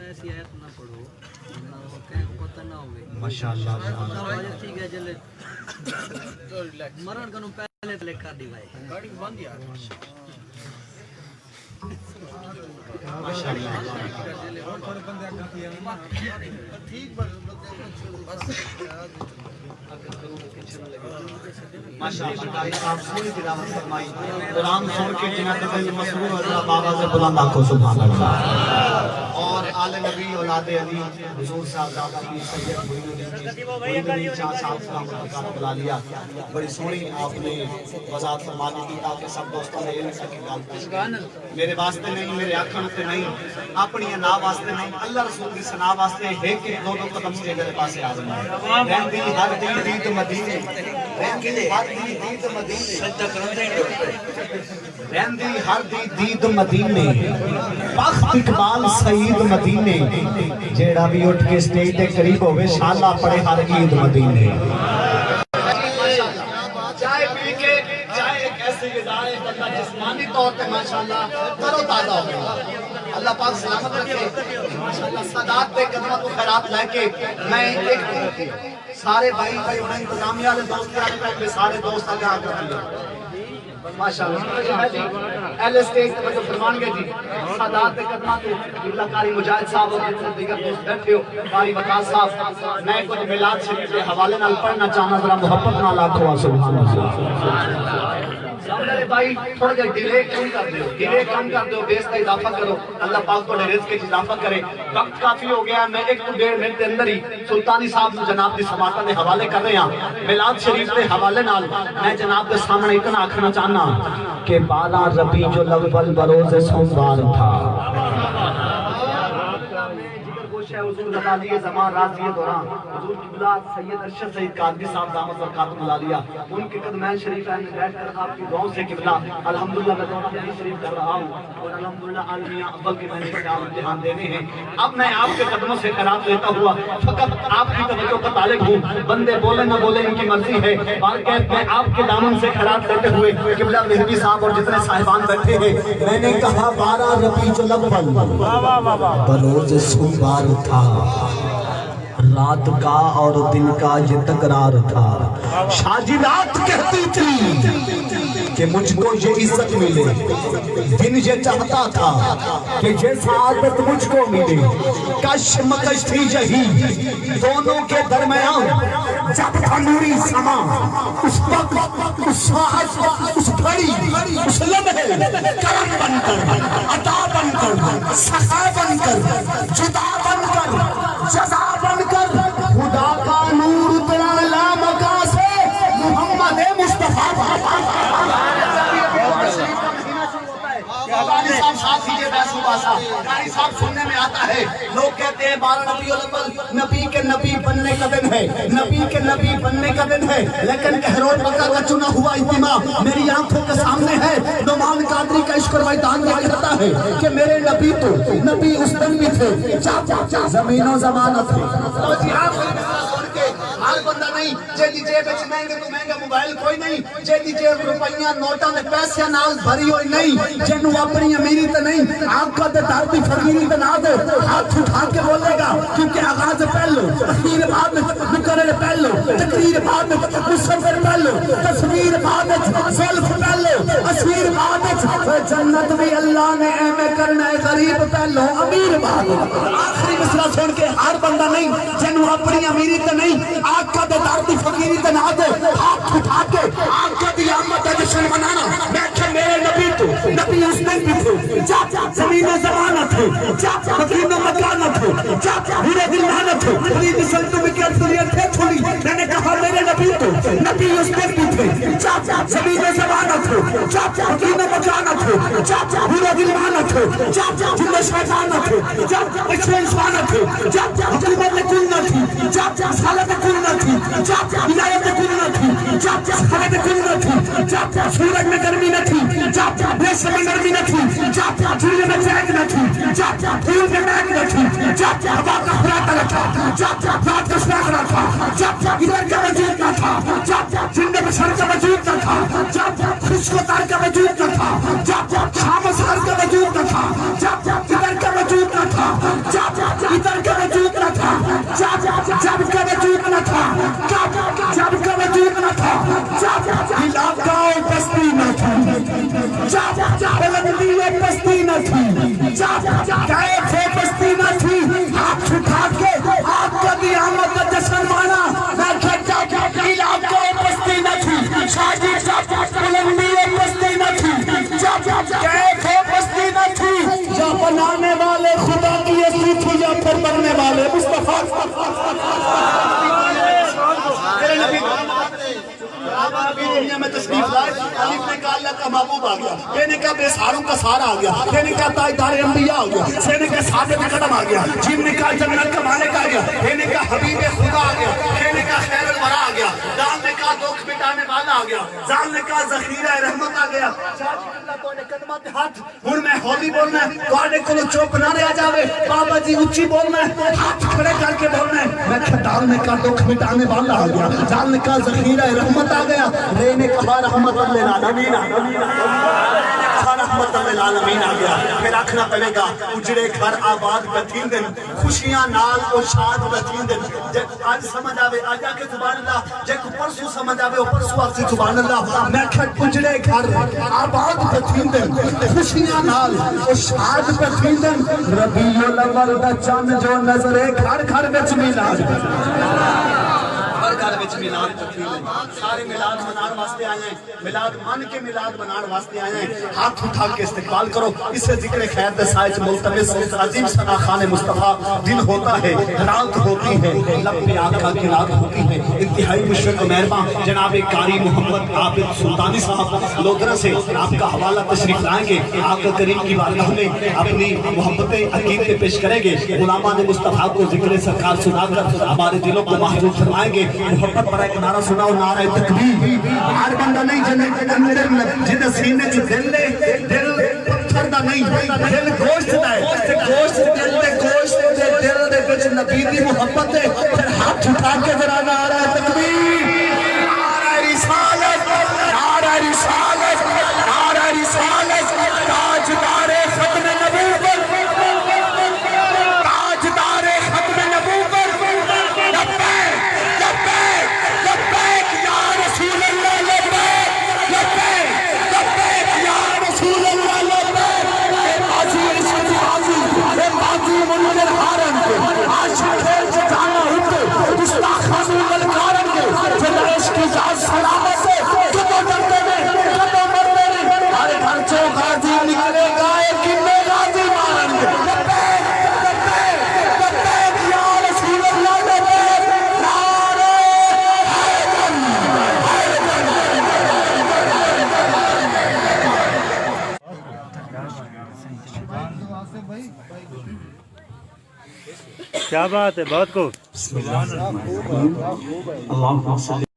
ایسی آیت نہ پڑھو کہیں کو پتہ نہ ہوئے ماشاءاللہ ٹھیک ہے چلے مرن کنوں پہلے پہلے کر دی بھائی گاڑی بند یار ماشاءاللہ ماشاءاللہ آپ پوری تلاوت فرمائی قرآن سن کے جناب دل مسرور اللہ بابا سے بلند آنکھوں سبحان اللہ اور آل نبی اولاد علی حضور صاحب کی سید ہوئی چار صاحب سلام برکات بلا لیا بڑی سونی آپ نے وضاحت فرمانی کی تاکہ سب دوستوں نے علم سکی گل میرے واسطے نہیں میرے آنکھوں سے نہیں اپنی نا واسطے نہیں اللہ رسول کی ثنا واسطے ایک ایک دو دو قدم سے میرے پاس آ جائیں رہندی ہر دل دید مدینے رہندی ہر دل دید مدینے رہندی ہر دل دید مدینے بخت اقبال سعید مدینے جیڑا بھی اٹھ کے سٹیج دے قریب ہوئے شالا پڑے ہر عید مدینے چائے پی کے چائے ایک ایسے ادارے بندہ جسمانی طور پہ ماشاءاللہ تر و تازہ ہو گیا اللہ پاک سلامت رکھے ماشاءاللہ سادات پہ قدمت و خیرات لے کے میں ایک سارے بھائی انہیں انتظامیہ والے دوست کے سارے دوست آگے آگے رکھیں ماشاءاللہ اہل اسٹیج توجہ فرمان گے جی سادات پہ قدمت اللہ قاری مجاہد صاحب اور دیگر دوست بیٹھے ہو قاری وقاص صاحب میں کچھ میلاد شریف کے حوالے نال پڑھنا چاہنا ذرا محبت نال آکھو سبحان اللہ سامنے بھائی تھوڑا جا ڈیلے کم کر دو بیس کا اضافہ کرو اللہ پاک کو رزق کے اضافہ کرے وقت کافی ہو گیا میں ایک تو 1.5 منٹ کے اندر ہی سلطانی صاحب جناب دی سماعتاں دے حوالے کر رہے ہیں میلاد شریف کے حوالے نال میں جناب کے سامنے اتنا آکھنا چاہنا کہ بالا ربیع الاول بروز سوموار تھا ہے حضور غزالی زمان راضی دوران حضور قبلہ سید ارشد سید قادری صاحب دامت برکاتہ ملالیہ ان کے قدمین شریف میں بیٹھ کر آپ کی دعاؤں سے قبلہ الحمدللہ میں دعا شریف کر رہا ہوں اور الحمدللہ عالمیہ اول کے میں نے امتحان دینے ہیں اب میں آپ کے قدموں سے خیرات لیتا ہوا فقط آپ کی توجہ کا طالب ہوں بندے بولے نہ بولے ان کی مرضی ہے بلکہ میں آپ کے دامن سے خیرات لیتے ہوئے قبلہ مہدی صاحب اور جتنے صاحبان بیٹھے ہیں میں نے کہا 12 ربیع الاول بروز سوموار تھا رات کا اور دن کا یہ تکرار تھا شاجرات کہتی تھی کہ مجھ کو یہ عزت ملے دن یہ چاہتا تھا کہ یہ سعادت مجھ کو ملے کش مکش تھی یہی دونوں کے درمیان جب تھا نوری سما اس وقت اس ساعت اس گھڑی اس لمحے کرم بن کر عطا بن کر سخا بن کر جدا بن کر جزا بن کر خدا کا نور اترا لامکاں سے محمد مصطفیٰ قاری صاحب ساتھ دیجئے بیسو باسا قاری صاحب سننے میں آتا ہے لوگ کہتے ہیں 12 ربیع الاول نبی کے نبی بننے کا دن ہے نبی کے نبی بننے کا دن ہے لیکن کہروٹ مکہ کا چنا ہوا اجتماع میری آنکھوں کے سامنے ہے نعمان قادری کا عشق اور ویدان میں کہتا ہے کہ میرے نبی تو نبی اس دن بھی تھے زمین و زمانہ تھے ہر بندہ نہیں جیدی جیب اچھ مہنگے تو مہنگا موبائل کوئی نہیں جیدی جیب روپیاں نوٹاں دے پیسے نال بھری ہوئی نہیں جنو اپنی امیری تے نہیں آپ کا دے دردی فقیری تے نہ دے ہاتھ اٹھا کے بولے گا کیونکہ آغاز پہلو تقریر بعد میں مقرر پہلو تقریر بعد میں مصور پہلو تصویر بعد میں زلف پہلو اسویر بعد میں جنت بھی اللہ نے اے کرنا ہے غریب پہلو امیر بعد آخری مصرع سن کے ہر بندہ نہیں جنو اپنی امیری تے نہیں آقا دے دردی فقیری تے نہ دے ہاتھ اٹھا کے آقا دی آمد کا جشن منانا میں کہ میرے نبی تو نبی اس دن بھی تھے زمین زمانہ تھے مکین و مکانہ تھے بھورے دل مانہ تھے خرید سلطو میں کیا دنیا تھے چھوڑی میں نے کہا میرے نبی تو نبی اس دن بھی تھے زمین زمانہ تھے مکین و مکانہ تھے بھورے دل مانہ تھے جنہ شیطانہ تھے اچھے انسانہ تھے حکومت کل نہ تھی سالت کل نہ تھی ولایت کل نہ تھی خلد کل نہ تھی سورج میں گرمی نہ تھی ریشم میں گرمی نہ تھی جھیل میں چہک نہ تھی پھول میں مہک نہ تھی ہوا کا خراتا نہ تھا رات کا سراغ نہ تھا ادھر کا وجود نہ تھا زندہ بشر کا وجود نہ تھا خوشک و تار کا وجود نہ تھا شام و سحر کا وجود نہ تھا ادھر کا وجود نہ تھا نہ تھی جب کیف بستی نہ تھی ہاتھ اٹھا کے آپ کا بھی آمد کا جشن مانا میں کہتا علاقہ بستی نہ تھی شادی جب بلندی بستی نہ تھی جب کیف بستی نہ تھی یا بنانے والے خدا کی اصلی تھی یا پھر بننے والے مصطفیٰ دنیا میں تشریف لائے الف نے کہا اللہ کا محبوب آ گیا یہ نے کہا بے ساروں کا سارا آ گیا یہ نے کہا تاجدار انبیاء آ گیا یہ نے کہا ثابت قدم آ گیا جن نے کہا جنت کا مالک آ گیا یہ نے کہا حبیب خدا آ گیا یہ نے کہا خیر الورا آ گیا دان نے کہا دکھ مٹانے والا آ گیا زال نے کہا ذخیرہ رحمت آ گیا اللہ تو نے قدمہ تے ہاتھ ہن میں ہولی بولنا ہے تواڈے کول چپ نہ رہ جاوے بابا جی اونچی بولنا ہے ہاتھ کھڑے کر کے بولنا ہے میں کہا دان نے کہا دکھ مٹانے والا آ گیا زال نے کہا ذخیرہ رحمت آ گیا رے نے کہا رحمت للعالمین رحمت للعالمین آ گیا پھر رکھنا پڑے گا اجڑے گھر آباد بتھین دن خوشیاں نال اور شاد بتھین دن جب آج سمجھ آوے آج آ کے سبحان اللہ جب پرسو سمجھ آوے پرسو آپ سے سبحان اللہ میں کھٹ اجڑے گھر آباد بتھین دن خوشیاں نال اور شاد بتھین دن ربیع الاول دا چند جو نظرے گھر گھر وچ میلاد گھر وچ میلاد تقریبا سارے میلاد منان واسطے آئے ہیں میلاد من کے میلاد منان واسطے آئے ہیں ہاتھ اٹھا کے استقبال کرو اس سے ذکر خیر دے سائے ملتمس عظیم ثنا خان مصطفیٰ دل ہوتا ہے رات ہوتی ہے لب پہ آقا کی رات ہوتی ہے انتہائی مشرق و مہرباں جناب قاری محمد عابد سلطانی صاحب لودرہ سے آپ کا حوالہ تشریف لائیں گے آقا کریم کی بارگاہ میں اپنی محبت عقیدت پیش کریں گے غلامان مصطفیٰ کو ذکر سرکار سنا کر ہمارے دلوں کو محفوظ فرمائیں گے محبت پر ایک نعرہ سنا اور نعرہ تکبیر ہر بندہ نہیں جنہیں سینے چ دل لے دل پتھر دا نہیں دل گوشت دا ہے گوشت دل دے گوشت دے دل دے وچ نبی دی محبت ہے پھر ہاتھ اٹھا کے ذرا نعرہ تکبیر نعرہ رسالت نعرہ رسالت نعرہ رسالت تاجدار ختم نبوت تاجدار ختم نبوت کیا بات ہے بہت کو